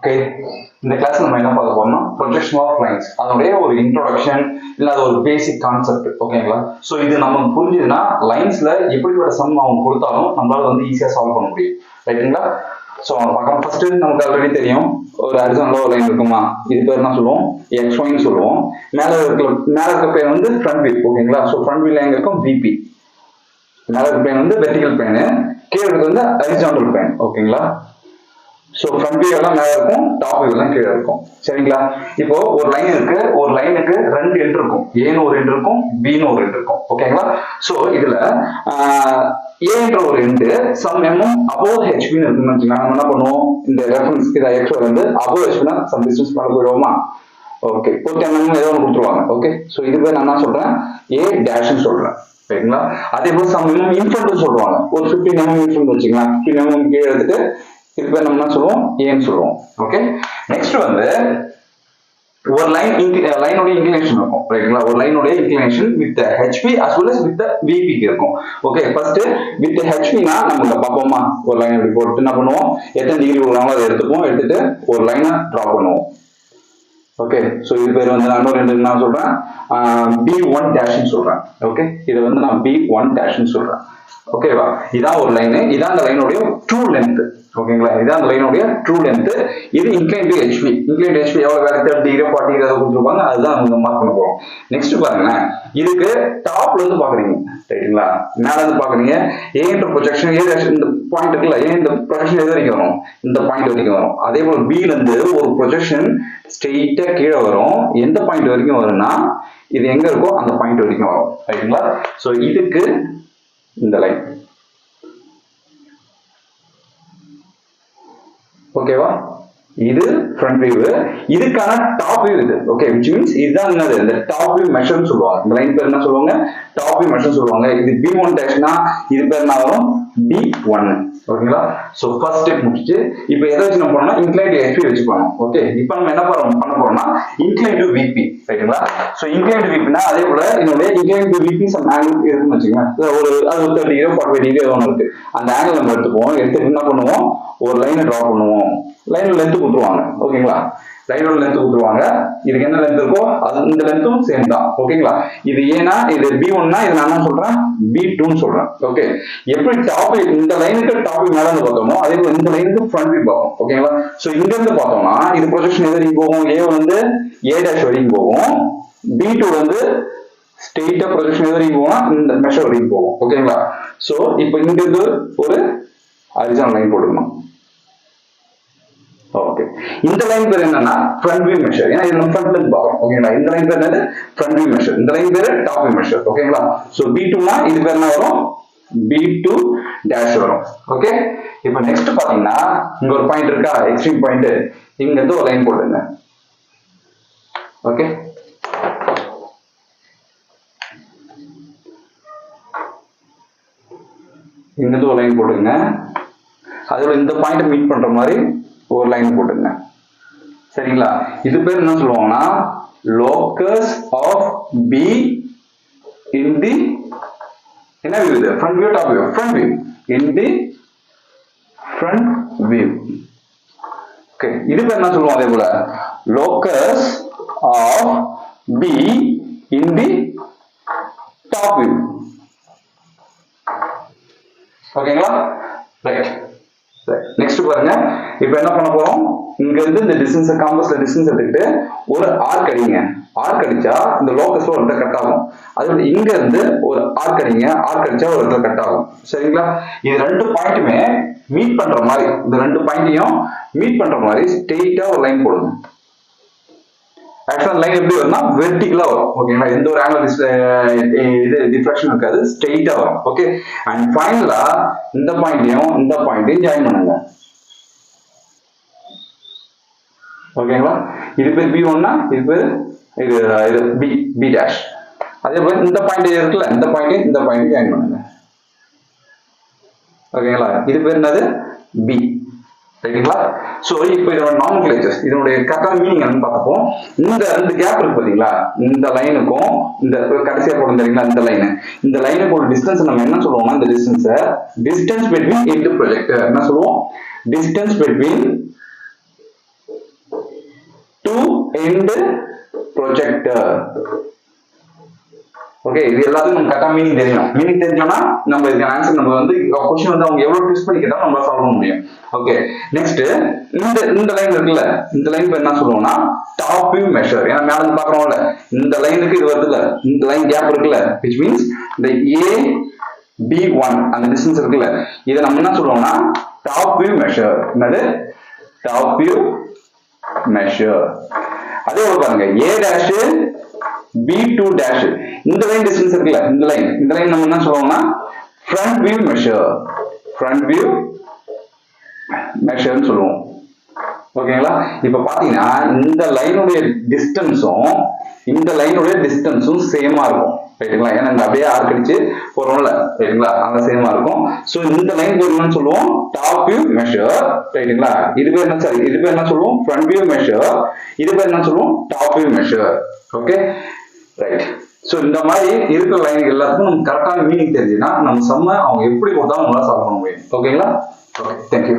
Okay, இந்த class நம்ம என்ன பார்க்க போறோம்னா ப்ரொஜெக்ஷன் ஆஃப் லைன்ஸ், அதனுடைய ஒரு இன்ட்ரோடக்ஷன் இல்ல அது ஒரு பேசிக் கான்செப்ட். ஓகேங்களா? ஸோ இது நமக்கு புரிஞ்சுதுன்னா லைன்ஸ்ல எப்படிப்பட்ட சம் அவங்க கொடுத்தாலும் நம்மளால வந்து ஈஸியா சால்வ் பண்ண முடியும். ரைட்டுங்களா? ஸோ பார்க்கலாம். ஃபர்ஸ்ட் நமக்கு ஆல்ரெடி தெரியும், ஒரு ஹரிசாண்டல் லைன் இருக்குமா, இது பேர் என்ன சொல்லுவோம், XYன்னு சொல்லுவோம். மேல இருக்க பேர் வந்து ஃப்ரண்ட் வியூ. ஓகேங்களா? ஸோ ஃப்ரண்ட் வியூ லைன் இருக்கும் VP. மேல இருக்க பிளேன் வந்து வெர்டிகல் பிளேன், கீழே இருக்கிறது வந்து ஹரிசாண்டல் பிளேன். ஓகேங்களா? ஸோ ஃப்ரண்ட் வியூ எல்லாம் மேல இருக்கும், டாப் வியூ எல்லாம் கீழே இருக்கும். சரிங்களா? இப்போ ஒரு லைன் இருக்கு, ஒரு லைனுக்கு ரெண்டு எண்ட் இருக்கும், ஏன்னு ஒரு எண்ட் இருக்கும், பின்னு ஒரு எண்ட் இருக்கும். ஓகேங்களா? ஸோ இதுல ஏன்ற ஒரு எண்டு சம் எம்எம் அபோவ் ஹெச்பின்னு இருக்குன்னு வச்சுக்கோங்க. நம்ம என்ன பண்ணுவோம், இந்த ரெஃபரன்ஸ் இதை எக்ஸ்ட்ரா வந்து அபோவ் ஹெச்பினா சம் டிஸ்டன்ஸ் மேல போயிடுவோமா? ஓகே, 10 mm ஏதோ ஒன்று கொடுத்துருவாங்க. ஓகே, ஸோ இது பேர் நான் என்ன சொல்றேன், A டேஷ்னு சொல்றேன். சரிங்களா? அதே போல சம் எம்எம் இன்ஃப்ரண்ட் சொல்லுவாங்க, ஒரு 15 mm இன்ஃப்ரண்ட் வச்சுக்கலாம். 15 mm கீழே எடுத்துட்டு இது பேர் நம்ம என்ன சொல்லுவோம், ஏன்னு சொல்லுவோம். ஓகே, நெக்ஸ்ட் வந்து ஒரு லைனோட இன்க்ளினேஷன் இருக்கும். ரைட்டுங்களா? ஒரு லைனோட inclination with HP as well as with விபிக்கு இருக்கும். ஓகே, ஃபர்ஸ்ட் வித் ஹெச்பினா நம்ம இங்க பார்ப்போமா, ஒரு லைன் இப்படி போட்டு என்ன பண்ணுவோம், எத்தனை டிகிரி உள்ளாங்களோ அதை எடுத்துப்போம், எடுத்துட்டு ஒரு லைனை டிரா பண்ணுவோம். ஓகே, ஸோ இது பேர் வந்து நான் என்ன சொல்றேன், B1 டேஷ்னு சொல்றேன். ஓகே, இது வந்து நான் B1 டேஷ்னு சொல்றேன். ஓகேவா? இதான் ஒரு லைன், இதான் அந்த லைனுடைய ட்ரூ லென்த். ஓகேங்களா? இதான் அந்த லைனுடைய ட்ரூ லென்த். இது incline to HP. Incline to HP எவ்வளவு வேற 30 டிகிரி 40 டிகிரி அதை கொடுத்துருப்பாங்க, அதுதான் நம்ம மார்க் பண்ண போறோம். நெக்ஸ்ட் பாருங்களேன், இதுக்கு டாப்ல இருந்து பாக்குறீங்க. ரைட்டுங்களா? மேல இருந்து பாக்குறீங்க, ஏன்ற ப்ரொஜெக்ஷன் இந்த பாயிண்ட் இருக்குல்ல, இந்த ப்ரொஜெக்ஷன் எது வரைக்கும் வரும், இந்த பாயிண்ட் வரைக்கும் வரும். அதே போல பில இருந்து ஒரு ப்ரொஜெக்ஷன் ஸ்ட்ரெயிட்டா கீழே வரும். எந்த பாயிண்ட் வரைக்கும் வரும்னா, இது எங்க இருக்கோ அந்த பாயிண்ட் வரைக்கும் வரும். ரைட்டுங்களா? ஸோ இதுக்கு இந்த லைன். ஓகேவா? இது ஃப்ரண்ட் வியூ, இதுக்கான டாப் வியூ இது. ஓகே, which means இதுதான் என்னது, இந்த டாப் வியூ மெஷர்னு சொல்லுவாங்க. இந்த லைன் பேர் என்ன சொல்லுவாங்க, டாப் வியூ மெஷர் சொல்லுவாங்க. இது B1 டேஷ்னா இது பேர் என்ன வரும், B1. ஓகேங்களா? சோ ஃபர்ஸ்ட் ஸ்டெப் முடிச்சு இப்போ எதை வச்சு நம்ம பண்ணோம்னா இன்க்ளைன் டு ஹெச்பி வச்சு பண்ணோம். ஓகே, இப்போ நம்ம என்ன பண்ண போறோம்னா இன்க்ளைன் டு VP. ரைட்டுங்களா? சோ இன்க்ளைன் டு VPனா அதே போல என்னோட incline to VP some angle இருக்குன்னு வச்சுக்கோங்க. ஒரு அது 30 டிகிரி 40 டிகிரி ஏதோ ஒன்று இருக்கு. அந்த ஆங்கிள் நம்ம எடுத்துப்போம், எடுத்துட்டு என்ன பண்ணுவோம், ஒரு லைனை டிரா பண்ணுவோம். லைன் லென்த் கொடுத்துருவாங்க. ஓகேங்களா? லைனோட லென்த் கொடுத்துருவாங்க. இதுக்கு என்ன லென்த் இருக்கோ அது இந்த லென்த்தும் சேம் தான். ஓகேங்களா? இது ஏன்னா இது B1னா இது நான் என்ன சொல்றேன், B2ன்னு சொல்றேன். ஓகே, எப்படி டாப் இந்த லைனுக்கு டாப் மேல இருந்து பார்த்தோமோ அதே போல இந்த லைனுக்கு ஃப்ரண்ட் வியூ பார்ப்போம். ஓகேங்களா? சோ இங்க இருந்து பார்த்தோம்னா இது ப்ரொஜெக்ஷன் எது வரைக்கும் போகும், A வந்து A டேஷ் வரைக்கும் போகும், B2 வந்து ஸ்ட்ரெயிட்டா ப்ரொஜெக்ஷன் எது வரைக்கும் போகும்னா இந்த மெஷர் வரைக்கும் போகும். ஓகேங்களா? சோ இப்போ இங்க இருந்து ஒரு ஹரிசாண்டல் லைன் போட்டுக்கணும். ஓகே, இந்த லைன் பேர் என்னன்னா ஃப்ரண்ட் வியூ மெஷர். ஏன்னா இது நம்ம ஃப்ரண்ட்ல இருந்து பார்க்கறோம். ஓகேங்களா? இந்த லைன் பேர் என்னது, ஃப்ரண்ட் வியூ மெஷர். இந்த லைன் பேர் டாப் வியூ மெஷர். ஓகேங்களா? சோ B2னா இது பேர் என்ன வரும், B2 டேஷ் வரும். ஓகே, இப்போ நெக்ஸ்ட் பாத்தீங்கன்னா இங்க ஒரு பாயிண்ட் இருக்கா, எக்ஸ்ட்ரீம் பாயிண்ட். இங்க இருந்து ஒரு லைன் போடுங்க. ஓகே, இங்க இருந்து ஒரு லைன் போடுங்க. அதோட இந்த பாயிண்ட் மீட் பண்ற மாதிரி ஒரு லைன் போட்டுங்க. சரிங்களா? இது பேர் என்ன சொல்லுவாங்கன்னா locus of B in the என்ன வியூ, இது front view top view, front view in the front view. Okay, இது பேர் என்ன சொல்லுவோம், அதே போல locus of B in the top view. ஓகேங்களா? ரைட். நெக்ஸ்ட் பாருங்க, இப்போ என்ன பண்ண போறோம், இங்க இருந்து இந்த டிஸ்டன்ஸ் காம்பஸ்ல டிஸ்டன்ஸ் எடுத்துக்கிட்டு ஒரு ஆர்க் அடிங்க. ஆர்க் அடிச்சா இந்த லோகஸ்ல ஒரு இடத்துல கட் ஆகும். அதோட இங்க இருந்து ஒரு ஆர்க் அடிங்க, ஆர்க் அடிச்சா ஒரு இடத்துல கட் ஆகும். சரிங்களா? இது ரெண்டு பாயிண்ட்டுமே மீட் பண்ற மாதிரி, இந்த ரெண்டு பாயிண்ட்டையும் மீட் பண்ற மாதிரி ஸ்ட்ரெயிட்டா ஒரு லைன் போடுங்க. ஆக்சுவலா லைன் எப்படி வரும்னா வெர்டிகலா வரும். ஓகேங்களா? எந்த ஒரு ஆங்கிள் இது டிஃப்ளெக்ஷன் இருக்காது, ஸ்ட்ரெயிட்டா வரும். ஓகே, அண்ட் ஃபைனலா இந்த பாயிண்ட்டையும் ஜாயின் பண்ணுங்க. ஓகேங்களா? இது பேர் B1னா இது பேர் இது B டேஷ். அதே போல இந்த பாயிண்ட் இருக்குல்ல, இந்த பாயிண்ட் ஜாயின் பண்ணுங்க. ஓகேங்களா? இது பேர் என்னது, B. ரைட்டுங்களா? சோ இப்போ இதோட நாமென்க்ளேச்சர்ஸ், இதனுடைய கரெக்டான மீனிங் என்னன்னு பார்ப்போம். இந்த ரெண்டு கேப் இருக்கு பாத்தீங்களா, இந்த லைனுக்கும் இந்த கடைசியா போடும் தெரியுங்களா, இந்த லைனுக்கு ஒரு டிஸ்டன்ஸ் நம்ம என்ன சொல்லுவோம்னா, இந்த டிஸ்டன்ஸ் பிட்வீன் இன்டு ப்ரொஜெக்டர் என்ன சொல்லுவோம், distance between end projector. Okay, இது எல்லாத்துக்கும் நம்ம கரெக்டா மீனிங் தெரியணும். மீனிங் தெரிஞ்சோம்னா நம்ம இதுக்கு ஆன்சர் நம்ம வந்து क्वेश्चन வந்து அவங்க எவ்வளவு ட்விஸ்ட் பண்ணி கேட்டாலும் நம்மளால சால்வ் பண்ண முடியும். ஓகே, நெக்ஸ்ட் இந்த லைன் இருக்குல்ல, இந்த லைன் பேர் என்ன சொல்லுவோம்னா டாப் வியூ மெஷர். ஏன்னா மேல இருந்து பாக்குறோம்ல, இந்த லைனுக்கு இது வருதுல, இந்த லைன் கேப் இருக்குல்ல, which means இந்த A B1 அந்த டிஸ்டன்ஸ் இருக்குல்ல, இதை நம்ம என்ன சொல்லுவோம்னா டாப் வியூ மெஷர். என்னது டாப் வியூ மெஷர். அதே பாருங்க A dash B2 dash இந்த லைன் டிஸ்டன்ஸ் இருக்குல்ல, இந்த லைன் நம்ம என்ன சொல்லுவோம்னா front view measure. front view measure னு சொல்லுவோம். ஓகேங்களா? இப்ப பாத்தீங்கன்னா இந்த லைனுடைய டிஸ்டன்ஸும் இந்த லைனுடைய டிஸ்டன்ஸும் சேமா இருக்கும். ரைட்டுங்களா? ஏன்னா இந்த அப்படியே ஆர்க் அடிச்சு போறோம்ல, ரைட்டுங்களா? அங்க சேமா இருக்கும். சோ இந்த லைன் என்னன்னு சொல்லுவோம் டாப் வியூ மெஷர். ரைட்டுங்களா? இது பேர் என்ன சார்? இது பேர் என்ன சொல்லுவோம் front view measure. இது பேர் என்ன சொல்லுவோம் top view measure. Okay, right. So இந்த மாதிரி இருக்கிற லைன் எல்லாத்துக்கும் நமக்கு கரெக்டான மீனிங் தெரிஞ்சுன்னா நம்ம சம்ம அவங்க எப்படி கொடுத்தாலும் நம்மளால சால்வ் பண்ண முடியும். ஓகேங்களா? Okay, thank you.